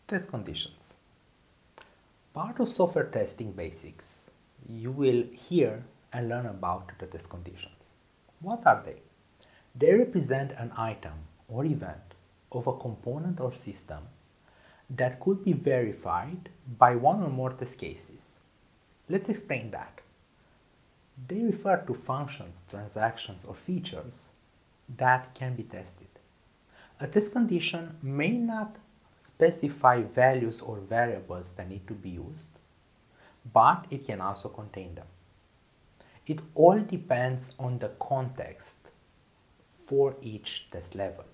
Test conditions. Part of software testing basics, you will hear and learn about the test conditions. What are they? They represent an item or event of a component or system that could be verified by one or more test cases. Let's explain that. They refer to functions, transactions, or features that can be tested. A test condition may not specify values or variables that need to be used, but it can also contain them. It all depends on the context for each test level.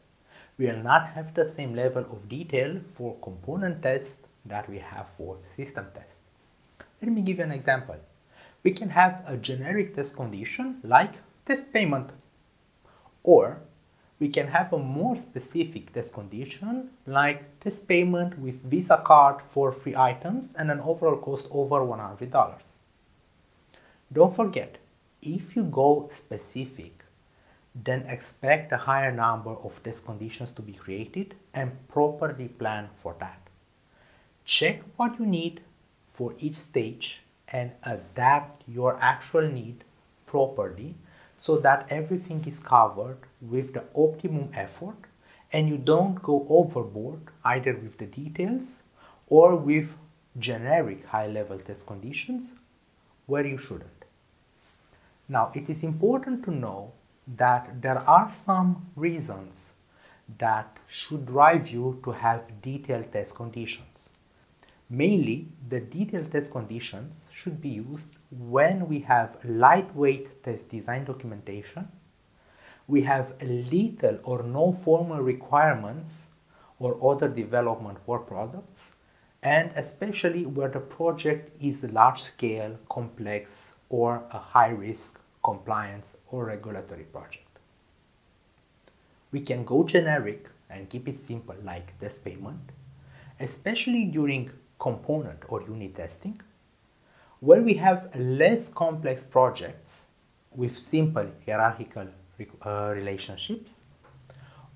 We will not have the same level of detail for component test that we have for system test. Let me give you an example. We can have a generic test condition like test payment, or we can have a more specific test condition like test payment with Visa card for free items and an overall cost over $100. Don't forget, if you go specific, then expect a higher number of test conditions to be created and properly plan for that. Check what you need for each stage and adapt your actual need properly so that everything is covered with the optimum effort and you don't go overboard either with the details or with generic high-level test conditions where you shouldn't. Now, it is important to know that there are some reasons that should drive you to have detailed test conditions. Mainly, the detailed test conditions should be used when we have lightweight test design documentation, we have little or no formal requirements or other development work products, and especially where the project is large scale, complex, or a high risk compliance or regulatory project. We can go generic and keep it simple like test payment, especially during component or unit testing, where we have less complex projects with simple hierarchical relationships,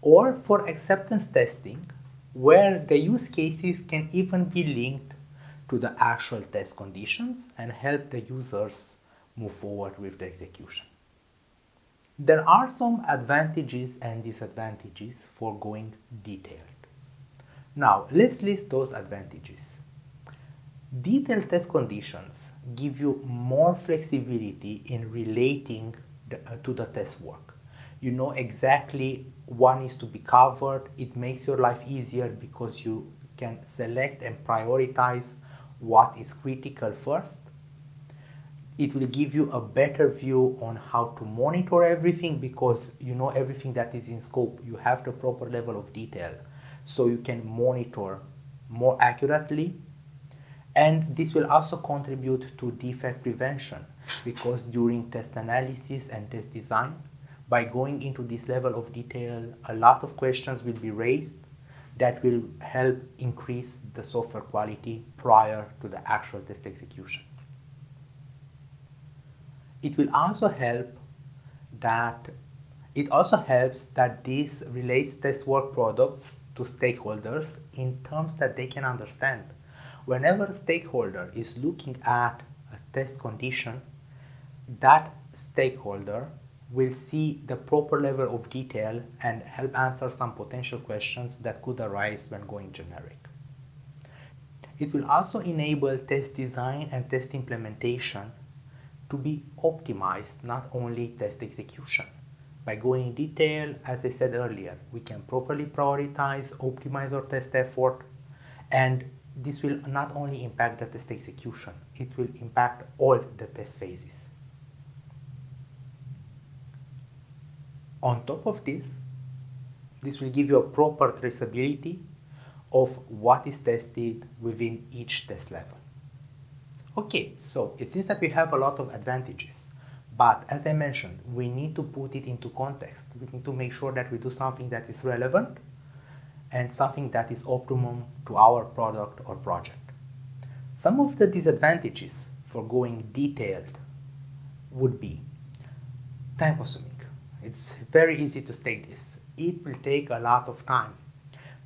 or for acceptance testing, where the use cases can even be linked to the actual test conditions and help the users move forward with the execution. There are some advantages and disadvantages for going detailed. Now, let's list those advantages. Detailed test conditions give you more flexibility in relating to the test work. You know exactly what needs to be covered. It makes your life easier because you can select and prioritize what is critical first. It will give you a better view on how to monitor everything because you know everything that is in scope. You have the proper level of detail so you can monitor more accurately. And this will also contribute to defect prevention because during test analysis and test design, by going into this level of detail, a lot of questions will be raised that will help increase the software quality prior to the actual test execution. It also helps that this relates test work products to stakeholders in terms that they can understand. Whenever a stakeholder is looking at a test condition, that stakeholder will see the proper level of detail and help answer some potential questions that could arise when going generic. It will also enable test design and test implementation to be optimized, not only test execution. By going in detail, as I said earlier, we can properly prioritize, optimize our test effort, and this will not only impact the test execution, it will impact all the test phases. On top of this will give you a proper traceability of what is tested within each test level. Okay, so it seems that we have a lot of advantages, but as I mentioned, we need to put it into context. We need to make sure that we do something that is relevant and something that is optimum to our product or project. Some of the disadvantages for going detailed would be time consuming. It's very easy to state this. It will take a lot of time.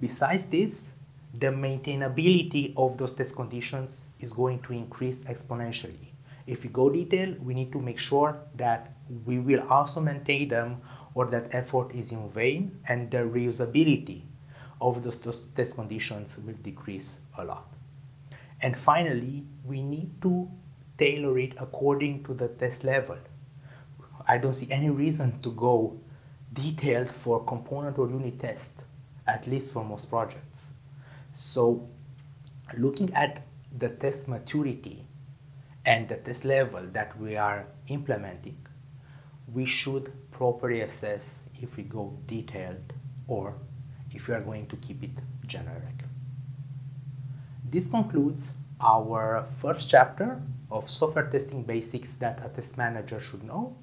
Besides this, the maintainability of those test conditions is going to increase exponentially. If we go detail, we need to make sure that we will also maintain them or that effort is in vain, and the reusability of those test conditions will decrease a lot. And finally, we need to tailor it according to the test level. I don't see any reason to go detailed for component or unit test, at least for most projects. So looking at the test maturity and the test level that we are implementing, we should properly assess if we go detailed or if we are going to keep it generic. This concludes our first chapter of software testing basics that a test manager should know.